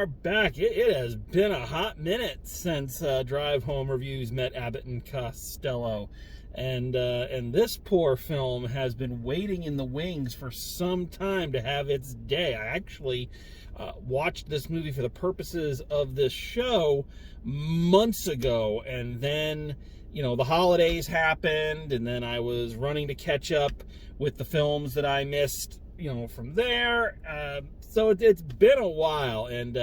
are back. It has been a hot minute since Drive Home Reviews met Abbott and Costello. And this poor film has been waiting in the wings for some time to have its day. I actually watched this movie for the purposes of this show months ago, and then, you know, the holidays happened, and then I was running to catch up with the films that I missed, you know, from there. So it's been a while, and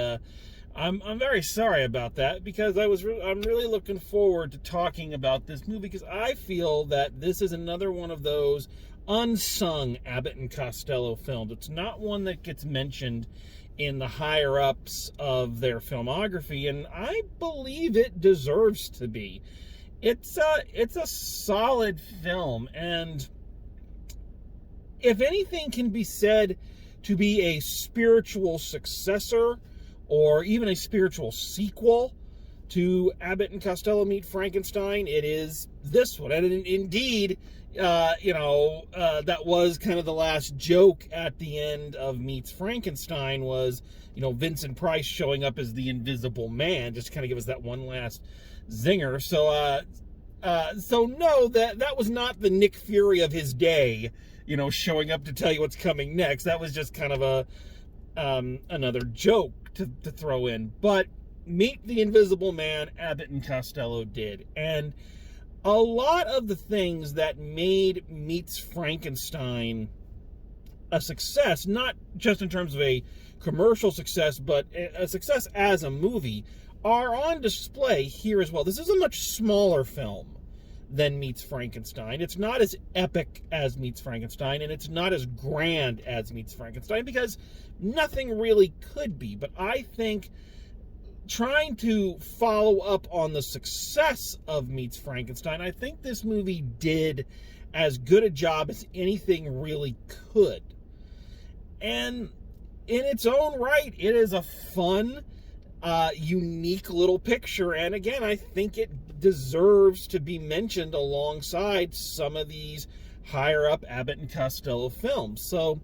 I'm very sorry about that, because I'm really looking forward to talking about this movie, because I feel that this is another one of those unsung Abbott and Costello films. It's not one that gets mentioned in the higher ups of their filmography, and I believe it deserves to be. It's a solid film, and if anything can be said to be a spiritual successor or even a spiritual sequel to Abbott and Costello Meet Frankenstein, it is this one. And indeed, that was kind of the last joke at the end of Meets Frankenstein was, Vincent Price showing up as the Invisible Man, just to kind of give us that one last zinger. So no, that was not the Nick Fury of his day, showing up to tell you what's coming next. That was just kind of another joke to throw in. But Meet the Invisible Man, Abbott and Costello did. And a lot of the things that made Meets Frankenstein a success, not just in terms of a commercial success, but a success as a movie, are on display here as well. This is a much smaller film than Meets Frankenstein. It's not as epic as Meets Frankenstein, and it's not as grand as Meets Frankenstein, because nothing really could be. But I think trying to follow up on the success of Meets Frankenstein, I think this movie did as good a job as anything really could. And in its own right, it is a fun, unique little picture. And again, I think it deserves to be mentioned alongside some of these higher up Abbott and Costello films. So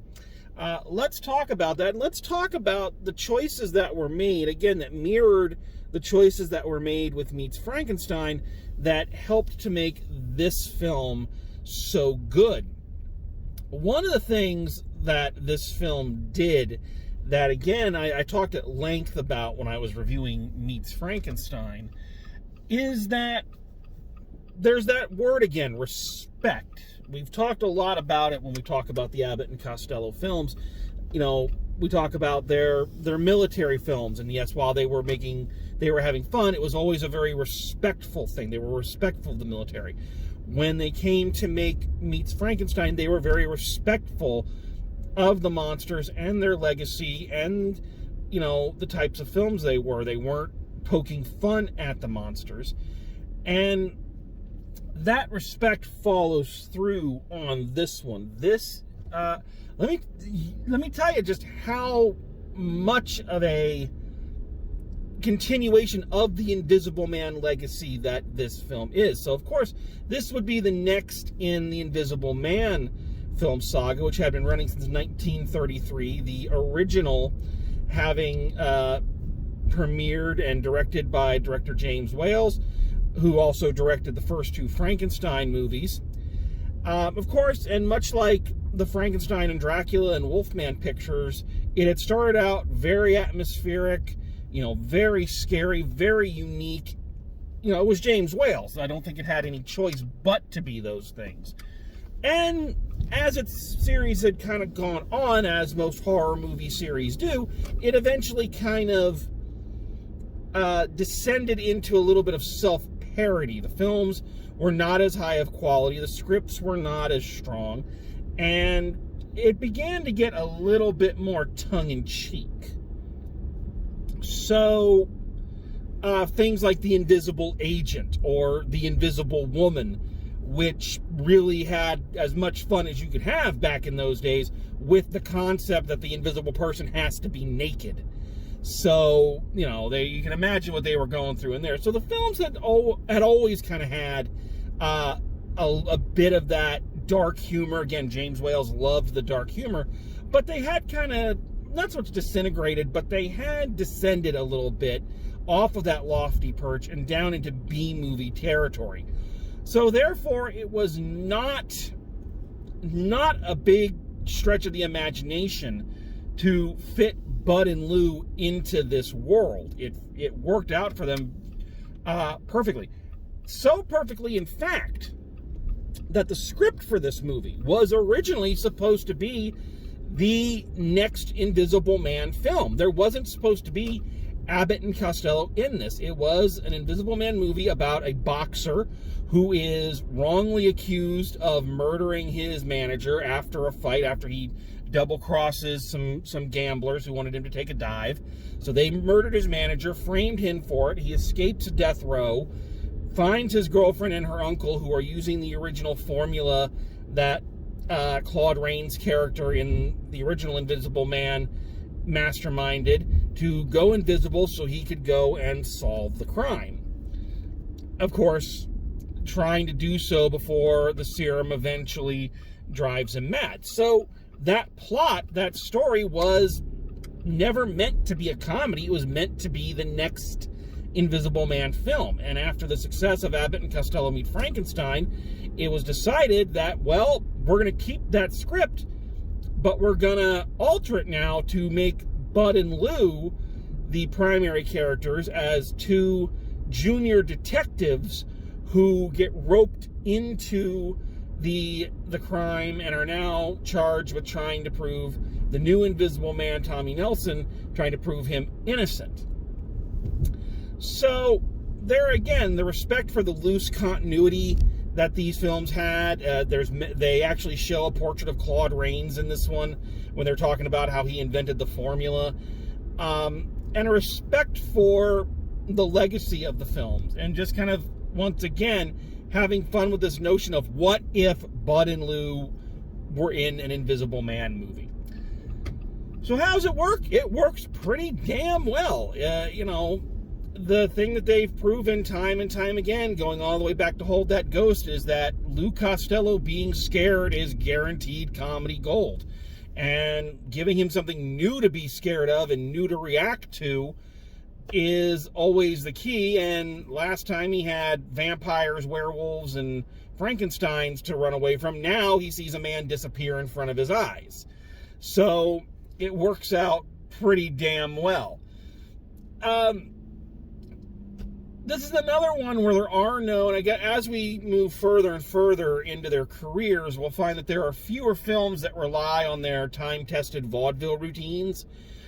let's talk about that. And let's talk about the choices that were made, again, that mirrored the choices that were made with Meets Frankenstein that helped to make this film so good. One of the things that this film did that, again, I talked at length about when I was reviewing Meets Frankenstein, is that there's that word again, respect. We've talked a lot about it when we talk about the Abbott and Costello films. We talk about their military films, and yes, while they were having fun, it was always a very respectful thing. They were respectful of the military. When they came to make Meets Frankenstein, they were very respectful of the monsters and their legacy and, the types of films they were. They weren't poking fun at the monsters. And that respect follows through on this one. This, let me tell you just how much of a continuation of the Invisible Man legacy that this film is. So, of course, this would be the next in the Invisible Man film saga, which had been running since 1933. The original having premiered and directed by director James Wales, who also directed the first two Frankenstein movies. Of course, and much like the Frankenstein and Dracula and Wolfman pictures, it had started out very atmospheric, very scary, very unique. It was James Wales. I don't think it had any choice but to be those things. And as its series had kind of gone on, as most horror movie series do, it eventually kind of descended into a little bit of self-parody. The films were not as high of quality, the scripts were not as strong, and it began to get a little bit more tongue-in-cheek. So, things like The Invisible Agent or The Invisible Woman, which really had as much fun as you could have back in those days with the concept that the invisible person has to be naked. So, you can imagine what they were going through in there. So the films had always kind of had a bit of that dark humor. Again, James Wales loved the dark humor, but they had kind of not so much disintegrated, but they had descended a little bit off of that lofty perch and down into B-movie territory. So therefore, it was not a big stretch of the imagination to fit Bud and Lou into this world. It worked out for them perfectly. So perfectly, in fact, that the script for this movie was originally supposed to be the next Invisible Man film. There wasn't supposed to be Abbott and Costello in this. It was an Invisible Man movie about a boxer who is wrongly accused of murdering his manager after a fight, after he double crosses some gamblers who wanted him to take a dive. So they murdered his manager, framed him for it. He escapes death row, finds his girlfriend and her uncle, who are using the original formula that Claude Rains' character in the original Invisible Man masterminded, to go invisible so he could go and solve the crime. Of course, trying to do so before the serum eventually drives him mad. So that plot, that story, was never meant to be a comedy. It was meant to be the next Invisible Man film. And after the success of Abbott and Costello Meet Frankenstein, it was decided that, well, we're going to keep that script, but we're going to alter it now to make Bud and Lou the primary characters as two junior detectives who get roped into the crime and are now charged with trying to prove the new Invisible Man, Tommy Nelson, trying to prove him innocent. So there again, the respect for the loose continuity that these films had. They actually show a portrait of Claude Rains in this one when they're talking about how he invented the formula, and a respect for the legacy of the films, and just kind of, once again, having fun with this notion of what if Bud and Lou were in an Invisible Man movie. So how does it work? It works pretty damn well. The thing that they've proven time and time again, going all the way back to Hold That Ghost, is that Lou Costello being scared is guaranteed comedy gold. And giving him something new to be scared of and new to react to is always the key. And last time he had vampires, werewolves, and Frankensteins to run away from. Now he sees a man disappear in front of his eyes. So it works out pretty damn well. This is another one where there are no, and again, as we move further and further into their careers, we'll find that there are fewer films that rely on their time-tested vaudeville routines.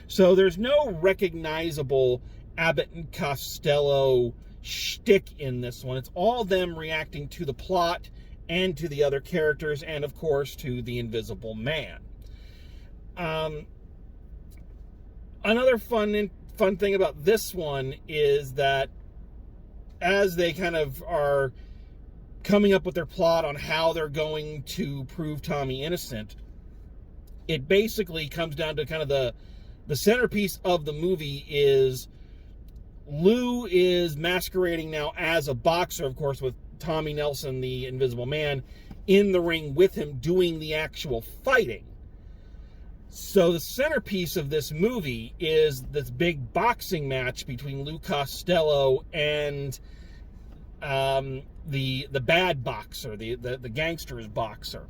So there's no recognizable Abbott and Costello shtick in this one. It's all them reacting to the plot and to the other characters, and of course to the Invisible Man. Another fun thing about this one is that as they kind of are coming up with their plot on how they're going to prove Tommy innocent, it basically comes down to kind of the centerpiece of the movie is Lou is masquerading now as a boxer, of course, with Tommy Nelson, the Invisible Man, in the ring with him doing the actual fighting. So the centerpiece of this movie is this big boxing match between Lou Costello and the bad boxer, the gangster's boxer,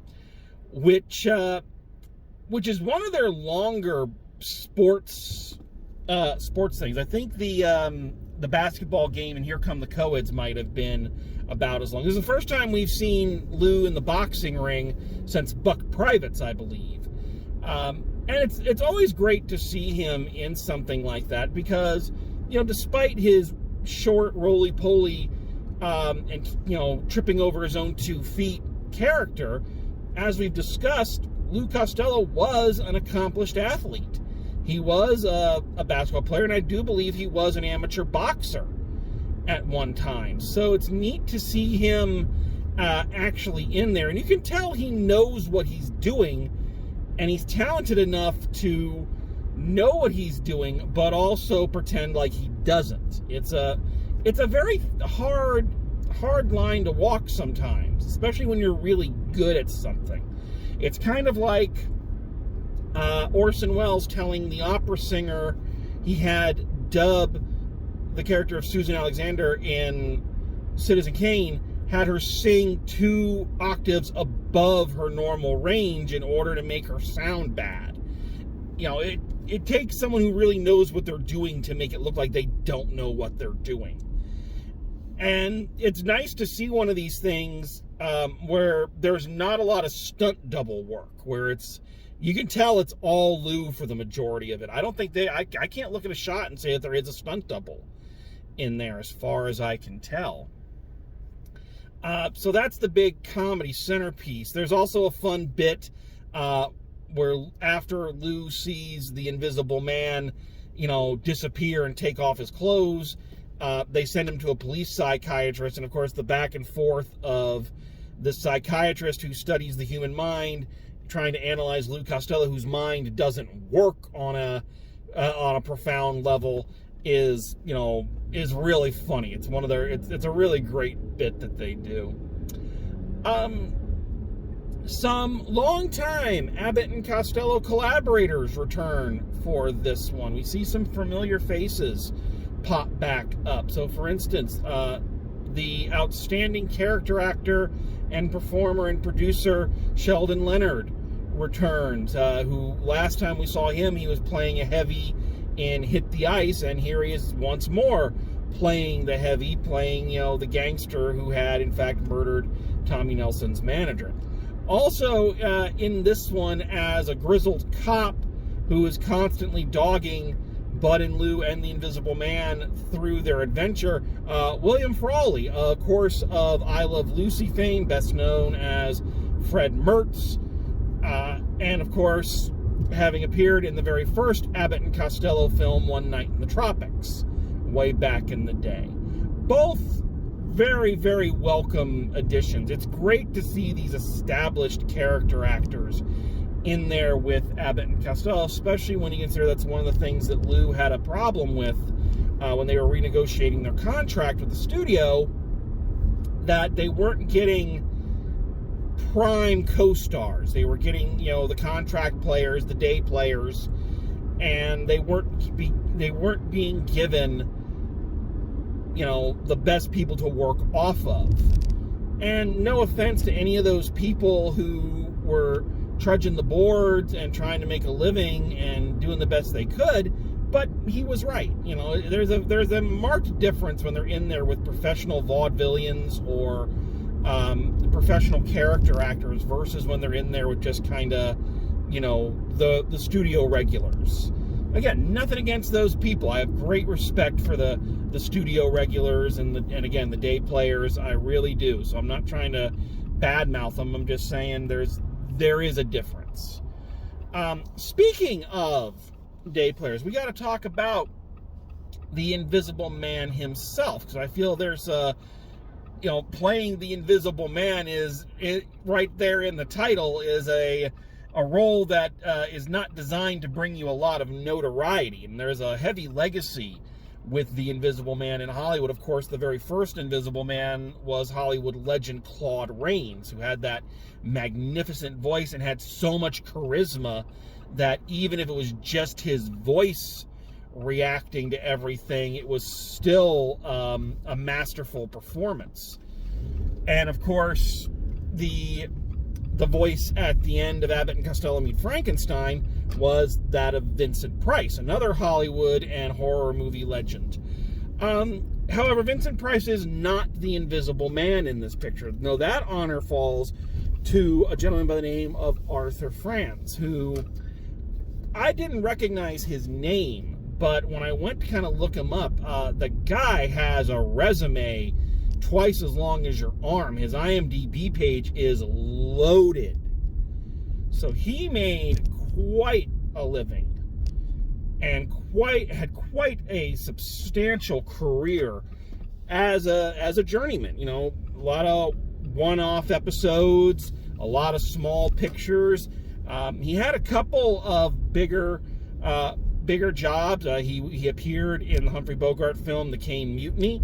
which is one of their longer sports things. I think the basketball game and Here Come the Coeds might have been about as long. This is the first time we've seen Lou in the boxing ring since Buck Privates, I believe. And it's always great to see him in something like that because, despite his short, roly-poly, and, tripping over his own 2 feet character, as we've discussed, Lou Costello was an accomplished athlete. He was a basketball player, and I do believe he was an amateur boxer at one time. So it's neat to see him actually in there. And you can tell he knows what he's doing, and he's talented enough to know what he's doing, but also pretend like he doesn't. It's a very hard line to walk sometimes, especially when you're really good at something. It's kind of like Orson Welles telling the opera singer he had dub the character of Susan Alexander in Citizen Kane, had her sing 2 octaves above her normal range in order to make her sound bad. You know, it takes someone who really knows what they're doing to make it look like they don't know what they're doing. And it's nice to see one of these things where there's not a lot of stunt double work, where you can tell it's all Lou for the majority of it. I don't think I can't look at a shot and say that there is a stunt double in there as far as I can tell. So that's the big comedy centerpiece. There's also a fun bit where after Lou sees the Invisible Man, disappear and take off his clothes, they send him to a police psychiatrist, and of course the back and forth of the psychiatrist who studies the human mind, trying to analyze Lou Costello, whose mind doesn't work on a profound level, is really funny. It's one of their it's a really great bit that they do. Some longtime Abbott and Costello collaborators return for this one. We see some familiar faces pop back up. So, for instance, the outstanding character actor and performer and producer Sheldon Leonard returns, who last time we saw him, he was playing a heavy in Hit the Ice, and here he is once more playing the heavy, playing, the gangster who had, in fact, murdered Tommy Nelson's manager. Also, in this one, as a grizzled cop who is constantly dogging Bud and Lou and the Invisible Man through their adventure, William Frawley, of course, of I Love Lucy fame, best known as Fred Mertz, and of course, having appeared in the very first Abbott and Costello film, One Night in the Tropics, way back in the day. Both very, very welcome additions. It's great to see these established character actors in there with Abbott and Costello, especially when you consider that's one of the things that Lou had a problem with when they were renegotiating their contract with the studio, that they weren't getting prime co-stars. They were getting, the contract players, the day players, and they weren't being given, the best people to work off of. And no offense to any of those people who were trudging the boards and trying to make a living and doing the best they could, but he was right. There's a marked difference when they're in there with professional vaudevillians or professional character actors versus when they're in there with just kind of, the studio regulars. Again, nothing against those people. I have great respect for the studio regulars and again the day players. I really do. So I'm not trying to badmouth them. I'm just saying there is a difference. Speaking of day players, we got to talk about the Invisible Man himself, because I feel there's playing the Invisible Man right there in the title is a role that is not designed to bring you a lot of notoriety, and there's a heavy legacy with the Invisible Man in Hollywood. Of course, the very first Invisible Man was Hollywood legend Claude Rains, who had that magnificent voice and had so much charisma that even if it was just his voice reacting to everything, it was still a masterful performance. And of course, the voice at the end of Abbott and Costello Meet Frankenstein was that of Vincent Price, another Hollywood and horror movie legend. However, Vincent Price is not the Invisible Man in this picture. No, that honor falls to a gentleman by the name of Arthur Franz, who I didn't recognize his name, but when I went to kind of look him up, the guy has a resume twice as long as your arm. His IMDb page is loaded. So he made quite a living and had quite a substantial career as a journeyman. A lot of one-off episodes, a lot of small pictures. He had a couple of bigger jobs. He appeared in the Humphrey Bogart film The Caine Mutiny,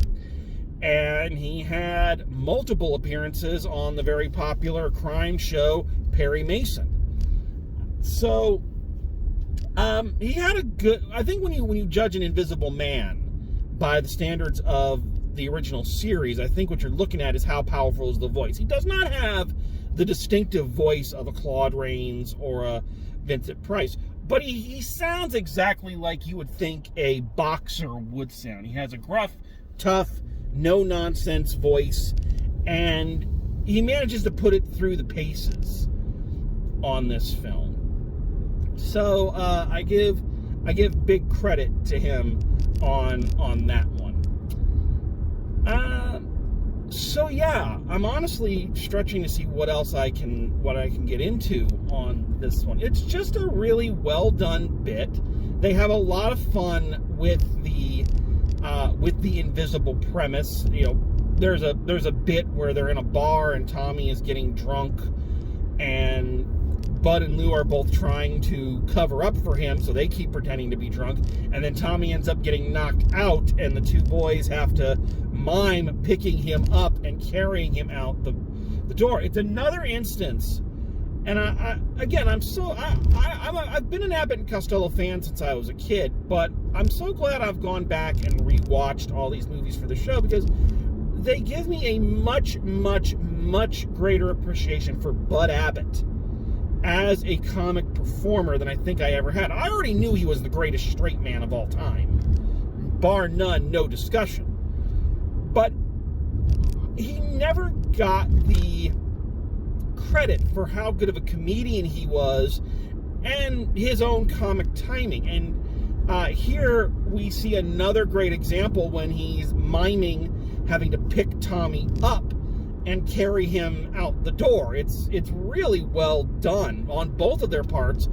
and he had multiple appearances on the very popular crime show Perry Mason. So He had a good... I think when you judge an Invisible Man by the standards of the original series, I think what you're looking at is how powerful is the voice. He does not have the distinctive voice of a Claude Rains or a Vincent Price, but he sounds exactly like you would think a boxer would sound. He has a gruff, tough, no-nonsense voice, and he manages to put it through the paces on this film. So I give big credit to him on that one. So yeah, I'm honestly stretching to see what else I can get into on this one. It's just a really well done bit. They have a lot of fun with the invisible premise. You know, there's a bit where they're in a bar and Tommy is getting drunk, and Bud and Lou are both trying to cover up for him, so they keep pretending to be drunk, and then Tommy ends up getting knocked out, and the two boys have to mime picking him up and carrying him out the door. It's another instance, and I've been an Abbott and Costello fan since I was a kid, but I'm so glad I've gone back and rewatched all these movies for the show, because they give me a much, much, much greater appreciation for Bud Abbott as a comic performer than I think I ever had. I already knew he was the greatest straight man of all time, bar none, no discussion. But he never got the credit for how good of a comedian he was and his own comic timing. And here we see another great example when he's miming having to pick Tommy up and carry him out the door. It's really well done on both of their parts.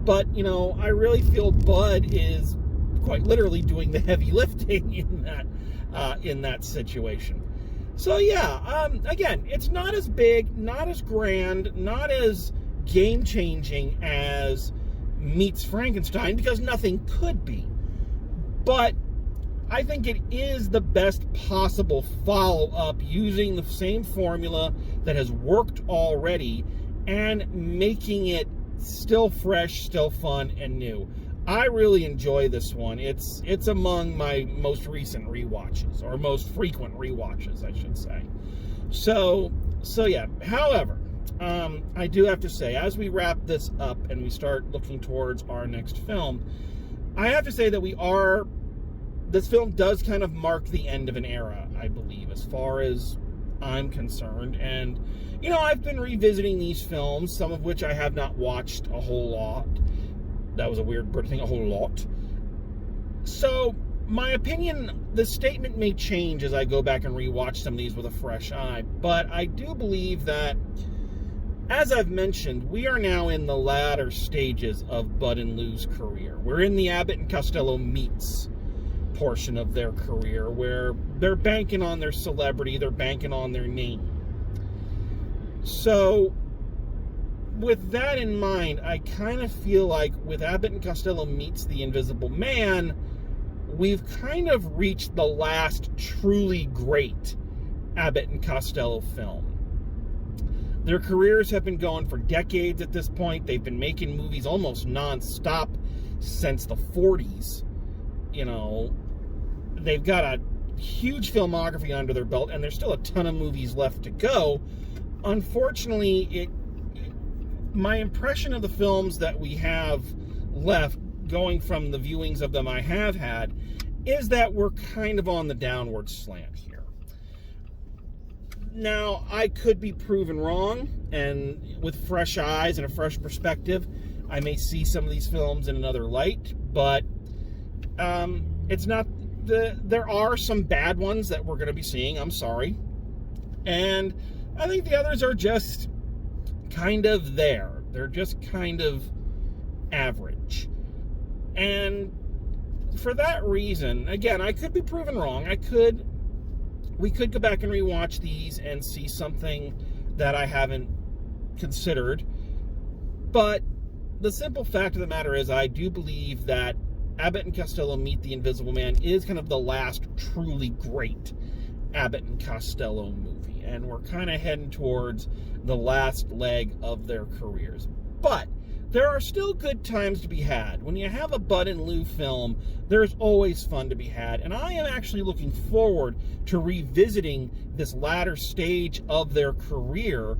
But, you know, I really feel Bud is quite literally doing the heavy lifting in that situation. So yeah, again, it's not as big, not as grand, not as game-changing as Meets Frankenstein, because nothing could be. But I think it is the best possible follow-up using the same formula that has worked already and making it still fresh, still fun, and new. I really enjoy this one. It's among my most recent rewatches, or most frequent rewatches, I should say. So yeah. However, I do have to say, as we wrap this up and we start looking towards our next film, I have to say that this film does kind of mark the end of an era, I believe, as far as I'm concerned. And, you know, I've been revisiting these films, some of which I have not watched a whole lot. That was a weird British thing, a whole lot. So, my opinion, the statement may change as I go back and rewatch some of these with a fresh eye. But I do believe that, as I've mentioned, we are now in the latter stages of Bud and Lou's career. We're in the Abbott and Costello Meets portion of their career, where they're banking on their celebrity, they're banking on their name. So, with that in mind, I kind of feel like with Abbott and Costello Meets the Invisible Man, we've kind of reached the last truly great Abbott and Costello film. Their careers have been going for decades at this point. They've been making movies almost non-stop since the 40s. You know, they've got a huge filmography under their belt, and there's still a ton of movies left to go. Unfortunately, my impression of the films that we have left, going from the viewings of them I have had, is that we're kind of on the downward slant here. Now, I could be proven wrong, and with fresh eyes and a fresh perspective, I may see some of these films in another light, but it's not there are some bad ones that we're going to be seeing, I'm sorry. And I think the others are just kind of there. They're just kind of average. And for that reason, again, I could be proven wrong. We could go back and rewatch these and see something that I haven't considered. But the simple fact of the matter is, I do believe that Abbott and Costello Meet the Invisible Man is kind of the last truly great Abbott and Costello movie. And we're kind of heading towards the last leg of their careers. But there are still good times to be had. When you have a Bud and Lou film, there's always fun to be had. And I am actually looking forward to revisiting this latter stage of their career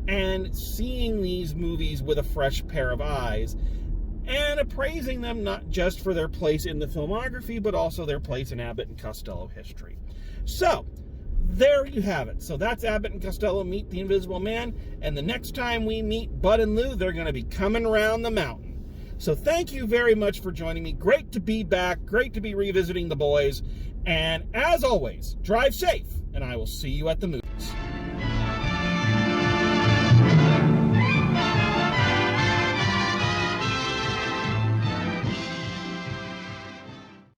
and seeing these movies with a fresh pair of eyes and appraising them not just for their place in the filmography, but also their place in Abbott and Costello history. So, there you have it. So that's Abbott and Costello Meet the Invisible Man. And the next time we meet Bud and Lou, they're going to be coming around the mountain. So thank you very much for joining me. Great to be back. Great to be revisiting the boys. And as always, drive safe, and I will see you at the movies.